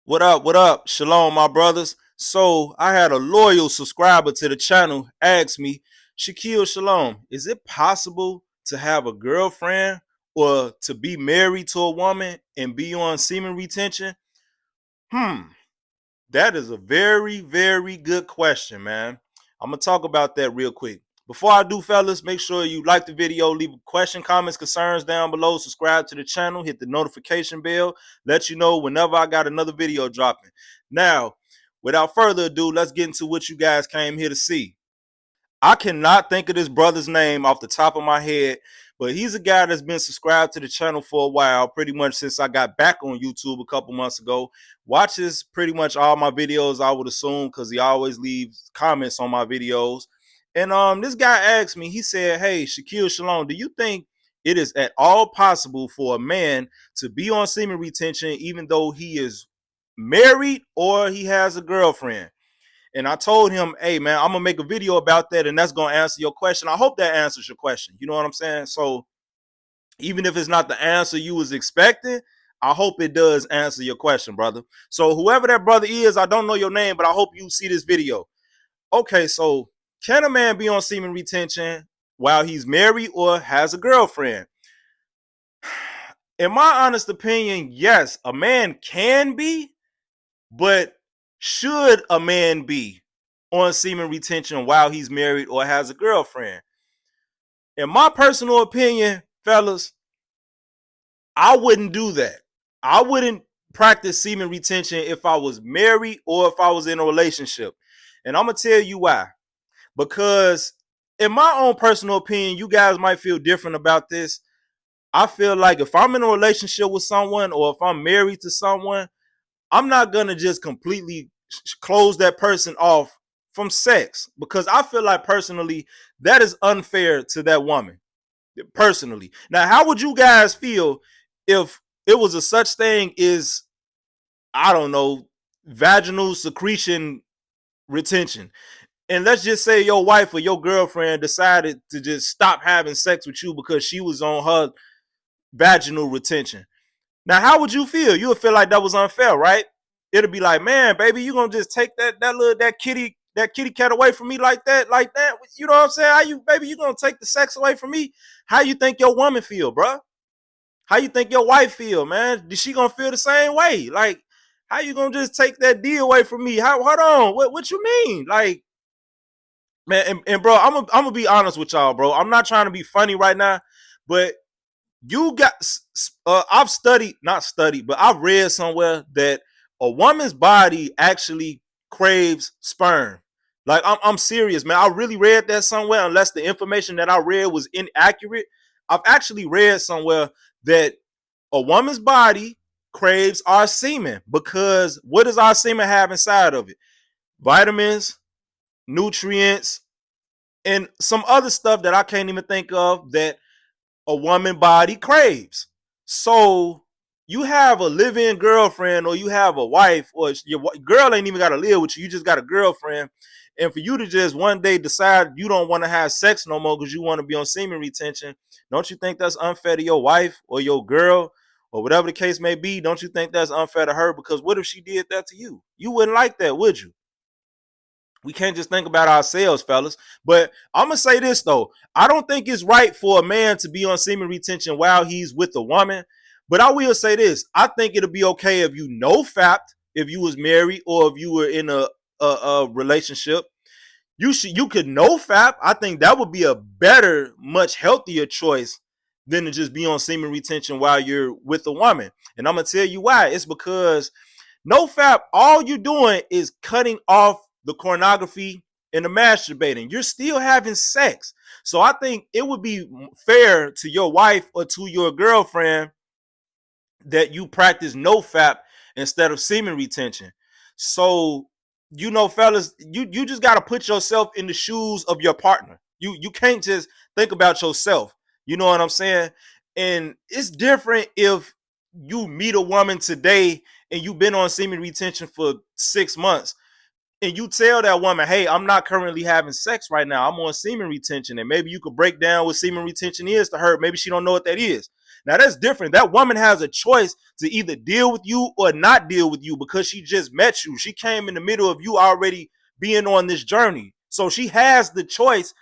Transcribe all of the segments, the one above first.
What up? What up? Shalom, my brothers. So I had a loyal subscriber to the channel ask me, Shaquille Shalom, is it possible to have a girlfriend or to be married to a woman and be on semen retention? Hmm. That is a very, very good question, man. I'm going to talk about that real quick. Before I do, fellas, make sure you like the video, leave a question, comments, concerns down below, subscribe to the channel, hit the notification bell, let you know whenever I got another video dropping. Now, without further ado, let's get into what you guys came here to see. I cannot think of this brother's name off the top of my head, but he's a guy that's been subscribed to the channel for a while, pretty much since I got back on YouTube a couple months ago. Watches pretty much all my videos, I would assume, because he always leaves comments on my videos. And this guy asked me, he said, "Hey, Shaquille Shalom, do you think it is at all possible for a man to be on semen retention even though he is married or he has a girlfriend?" And I told him, "Hey, man, I'm gonna make a video about that, and that's gonna answer your question. I hope that answers your question. You know what I'm saying?" So even if it's not the answer you was expecting, I hope it does answer your question, brother. So whoever that brother is, I don't know your name, but I hope you see this video. Okay, so can a man be on semen retention while he's married or has a girlfriend? In my honest opinion, yes, a man can be, but should a man be on semen retention while he's married or has a girlfriend? In my personal opinion, fellas, I wouldn't do that. I wouldn't practice semen retention if I was married or if I was in a relationship. And I'm going to tell you why. Because, in my own personal opinion, you guys might feel different about this. I feel like if I'm in a relationship with someone or if I'm married to someone, I'm not gonna just completely close that person off from sex, because I feel like personally that is unfair to that woman. Personally, now, how would you guys feel if it was a such thing as, I don't know, vaginal secretion retention, and let's just say your wife or your girlfriend decided to just stop having sex with you because she was on her vaginal retention? Now, how would you feel? You would feel like that was unfair, right? It'll be like, "Man, baby, you gonna just take that kitty cat away from me like that? You know what I'm saying? How you, baby, you gonna take the sex away from me? How you think your woman feel, bro? How you think your wife feel, man? Is she gonna feel the same way? Like, how you gonna just take that D away from me? How? Hold on, what you mean? Like, man, and bro, I'm gonna be honest with y'all, bro. I'm not trying to be funny right now, but you got I've studied, not studied, but I've read somewhere that a woman's body actually craves sperm. Like, I'm serious, man. I really read that somewhere, unless the information that I read was inaccurate. I've actually read somewhere that a woman's body craves our semen, because what does our semen have inside of it? Vitamins, nutrients, and some other stuff that I can't even think of that a woman body craves. So you have a live-in girlfriend, or you have a wife, or your girl ain't even got to live with you. You just got a girlfriend. And for you to just one day decide you don't want to have sex no more because you want to be on semen retention, don't you think that's unfair to your wife or your girl or whatever the case may be? Don't you think that's unfair to her? Because what if she did that to you? You wouldn't like that, would you? We can't just think about ourselves, fellas. But I'm gonna say this though: I don't think it's right for a man to be on semen retention while he's with a woman. But I will say this: I think it'll be okay if you know fact, if you was married or if you were in a relationship. You could know fap. I think that would be a better, much healthier choice than to just be on semen retention while you're with a woman. And I'm gonna tell you why. It's because no fap, all you're doing is cutting off the pornography and the masturbating. You're still having sex. So I think it would be fair to your wife or to your girlfriend that you practice no fap instead of semen retention. So, fellas, you just got to put yourself in the shoes of your partner. You can't just think about yourself. You know what I'm saying? And it's different if you meet a woman today and you've been on semen retention for 6 months, and you tell that woman, "Hey, I'm not currently having sex right now. I'm on semen retention." And maybe you could break down what semen retention is to her. Maybe she don't know what that is. Now that's different. That woman has a choice to either deal with you or not deal with you because she just met you. She came in the middle of you already being on this journey. So she has the choice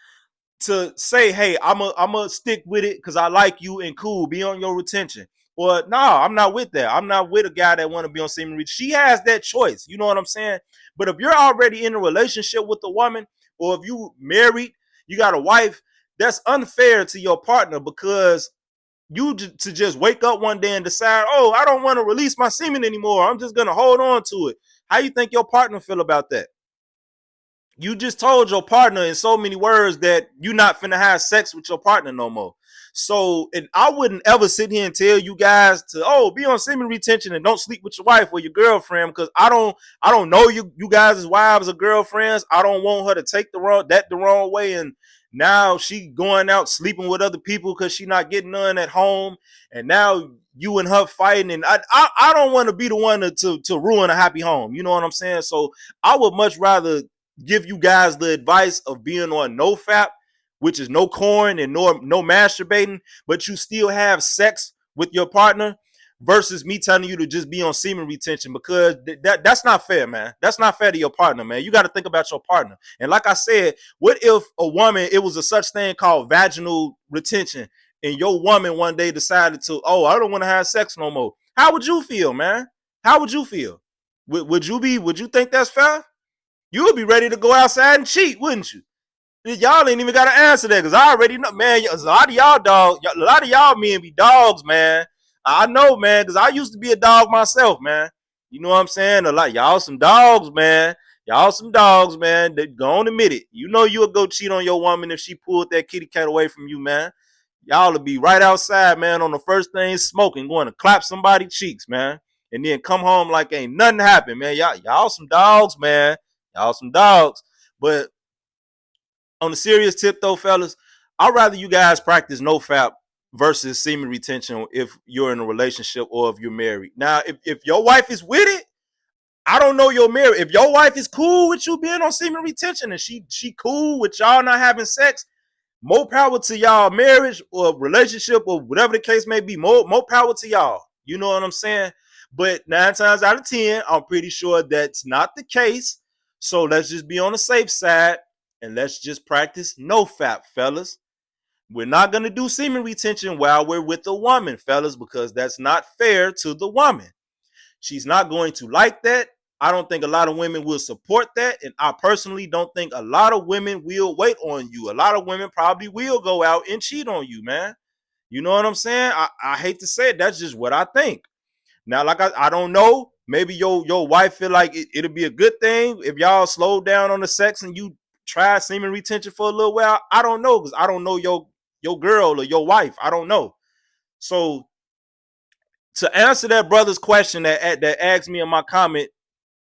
to say, hey, I'm a stick with it because I like you and cool, be on your retention. Or no, I'm not with that. I'm not with a guy that want to be on semen retention. She has that choice. You know what I'm saying? But if you're already in a relationship with a woman, or if you married, you got a wife, that's unfair to your partner because to just wake up one day and decide, oh, I don't want to release my semen anymore. I'm just gonna hold on to it. How you think your partner feel about that? You just told your partner in so many words that you're not finna have sex with your partner no more. So, and I wouldn't ever sit here and tell you guys to, oh, be on semen retention and don't sleep with your wife or your girlfriend, because I don't know you guys as wives or girlfriends. I don't want her to take the wrong way, and now she going out sleeping with other people because she not getting none at home, and now you and her fighting, and I don't want to be the one to ruin a happy home. You know what I'm saying? So I would much rather give you guys the advice of being on no fap, which is no corn and no masturbating, but you still have sex with your partner, versus me telling you to just be on semen retention, because that's not fair, man. That's not fair to your partner, man. You got to think about your partner. And like I said, what if a woman, it was a such thing called vaginal retention, and your woman one day decided to, oh, I don't want to have sex no more? How would you feel, man? How would you feel? Would you think that's fair? You would be ready to go outside and cheat, wouldn't you? Y'all ain't even got to answer that, because I already know, man. A lot of y'all dogs, a lot of y'all men be dogs, man. I know, man, because I used to be a dog myself, man. You know what I'm saying? A lot y'all some dogs, man. Y'all some dogs, man. They go on admit it. You know you'll go cheat on your woman if she pulled that kitty cat away from you, man. Y'all will be right outside, man, on the first thing smoking, going to clap somebody's cheeks, man, and then come home like ain't nothing happened, man. Y'all some dogs, man. Y'all some dogs. But on the serious tip, though, fellas, I'd rather you guys practice no fap versus semen retention if you're in a relationship or if you're married. Now, if your wife is with it, I don't know your marriage. If your wife is cool with you being on semen retention and she cool with y'all not having sex, more power to y'all marriage or relationship or whatever the case may be. More power to y'all. You know what I'm saying? But 9 times out of 10, I'm pretty sure that's not the case. So let's just be on the safe side and let's just practice no fap, fellas. We're not going to do semen retention while we're with a woman, fellas, because that's not fair to the woman. She's not going to like that. I don't think a lot of women will support that. And I personally don't think a lot of women will wait on you. A lot of women probably will go out and cheat on you, man. You know what I'm saying? I hate to say it. That's just what I think. Now, like I don't know. Maybe your wife feel like it'll be a good thing if y'all slow down on the sex and you try semen retention for a little while. I don't know, because I don't know your girl or your wife. I don't know. So to answer that brother's question that asked me in my comment,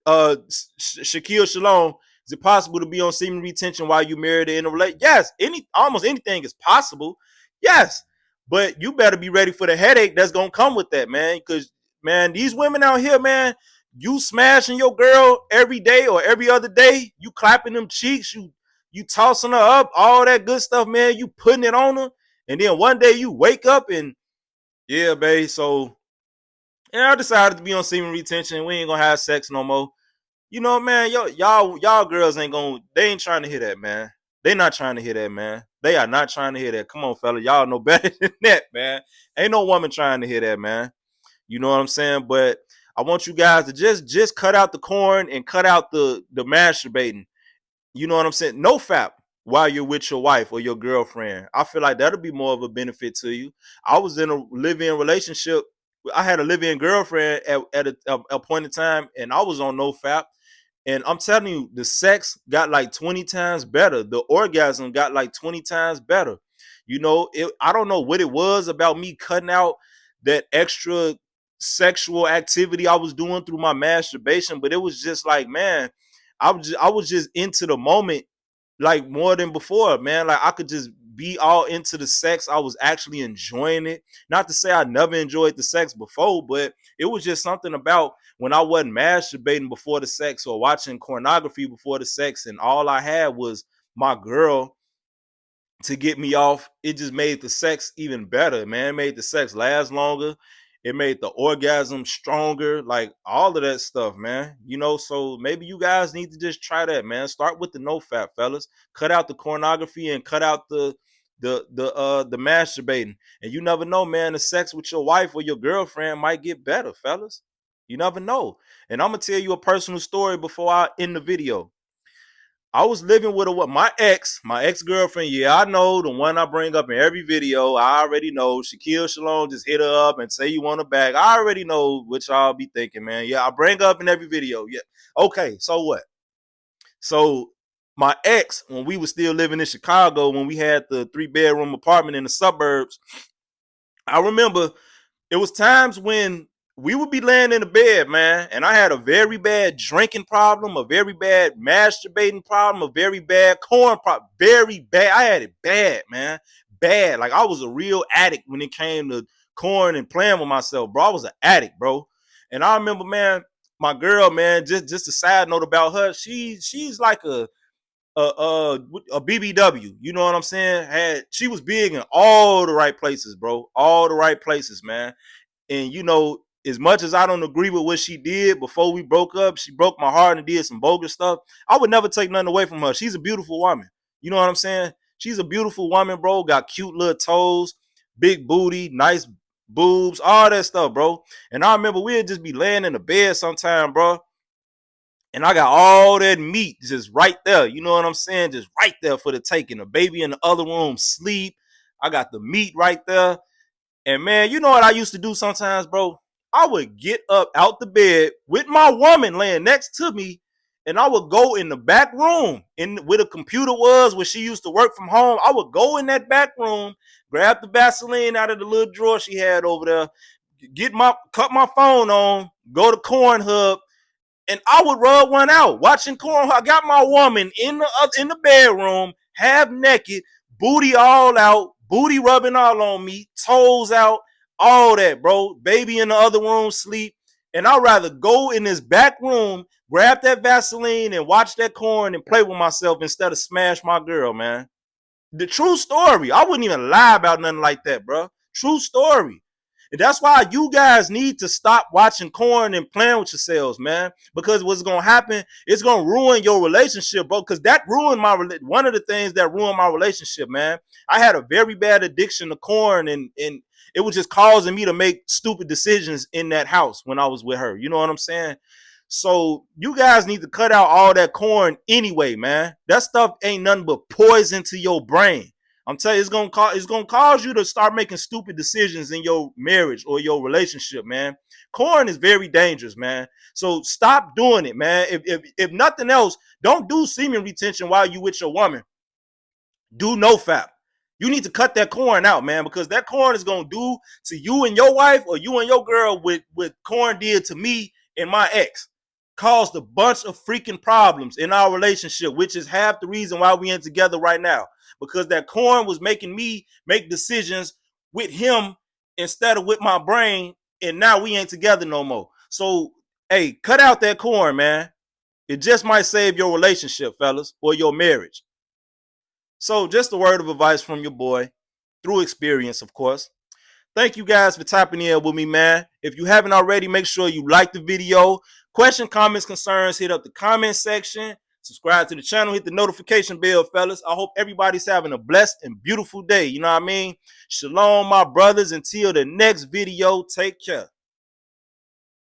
Shaquille Shalom, is it possible to be on semen retention while you married or in a relationship? Yes, almost anything is possible. Yes, but you better be ready for the headache that's gonna come with that, man. Because man, these women out here, man, you smashing your girl every day or every other day, you clapping them cheeks, you tossing her up, all that good stuff, man. You putting it on her, and then one day you wake up and yeah, babe. So yeah, I decided to be on semen retention. We ain't gonna have sex no more. You know, man, y'all girls ain't gonna, they ain't trying to hear that, man. They not trying to hear that, man. They are not trying to hear that. Come on, fella. Y'all know better than that, man. Ain't no woman trying to hear that, man. You know what I'm saying? But I want you guys to just cut out the corn and cut out the masturbating. You know what I'm saying? No fap while you're with your wife or your girlfriend. I feel like that'll be more of a benefit to you. I was in a live-in relationship. I had a live-in girlfriend at a point in time, and I was on no fap. And I'm telling you, the sex got like 20 times better. The orgasm got like 20 times better. You know, I don't know what it was about me cutting out that extra sexual activity I was doing through my masturbation, but it was just like, man, I was just into the moment like more than before, man. Like I could just be all into the sex. I was actually enjoying it. Not to say I never enjoyed the sex before, but it was just something about when I wasn't masturbating before the sex or watching pornography before the sex, and all I had was my girl to get me off. It just made the sex even better, man. It made the sex last longer. It made the orgasm stronger, like all of that stuff, man. You know, so maybe you guys need to just try that, man. Start with the no fap, fellas. Cut out the pornography and cut out the masturbating. And you never know, man. The sex with your wife or your girlfriend might get better, fellas. You never know. And I'm gonna tell you a personal story before I end the video. I was living with my ex girlfriend. Yeah, I know, the one I bring up in every video. I already know. Shaquille Shalom, just hit her up and say you want her back. I already know what y'all be thinking, man. Yeah, I bring her up in every video. Yeah. Okay, so what? So my ex, when we were still living in Chicago, when we had the 3-bedroom apartment in the suburbs, I remember it was times when we would be laying in the bed, man, and I had a very bad drinking problem, a very bad masturbating problem, a very bad corn problem, very bad. I had it bad, man, bad. Like I was a real addict when it came to corn and playing with myself, bro. I was an addict, bro. And I remember, man, my girl, man, just a side note about her. She's like a BBW. You know what I'm saying? She was big in all the right places, bro. All the right places, man. And you know, as much as I don't agree with what she did before we broke up, she broke my heart and did some bogus stuff. I would never take nothing away from her. She's a beautiful woman. You know what I'm saying? She's a beautiful woman, bro. Got cute little toes, big booty, nice boobs, all that stuff, bro. And I remember we'd just be laying in the bed sometime, bro. And I got all that meat just right there. You know what I'm saying? Just right there for the taking. The baby in the other room sleep. I got the meat right there. And man, you know what I used to do sometimes, bro? I would get up out the bed with my woman laying next to me, and I would go in the back room in where the computer was, where she used to work from home. I would go in that back room, grab the Vaseline out of the little drawer she had over there, cut my phone on, go to Cornhub, and I would rub one out watching corn. I got my woman in the bedroom, half naked, booty all out, booty rubbing all on me, toes out, all that, bro. Baby in the other room sleep, and I'd rather go in this back room, grab that Vaseline, and watch that corn and play with myself instead of smash my girl, man. The true story. I wouldn't even lie about nothing like that, bro. True story. And that's why you guys need to stop watching corn and playing with yourselves, man. Because what's gonna happen, it's gonna ruin your relationship, bro. Because that ruined one of the things that ruined my relationship, man. I had a very bad addiction to corn, and it was just causing me to make stupid decisions in that house when I was with her. You know what I'm saying? So you guys need to cut out all that corn anyway, man. That stuff ain't nothing but poison to your brain. I'm telling you, it's gonna cause you to start making stupid decisions in your marriage or your relationship, man. Corn is very dangerous, man. So stop doing it, man. If nothing else, don't do semen retention while you with your woman. Do no fap. You need to cut that corn out, man, because that corn is gonna do to you and your wife or you and your girl what corn did to me and my ex. Caused a bunch of freaking problems in our relationship, which is half the reason why we ain't together right now. Because that corn was making me make decisions with him instead of with my brain, and now we ain't together no more. So, hey, cut out that corn, man. It just might save your relationship, fellas, or your marriage. So, just a word of advice from your boy, through experience, of course. Thank you guys for tapping in with me, man. If you haven't already, make sure you like the video. Question, comments, concerns, hit up the comment section. Subscribe to the channel, hit the notification bell, fellas. I hope everybody's having a blessed and beautiful day. You know what I mean? Shalom, my brothers. Until the next video, take care.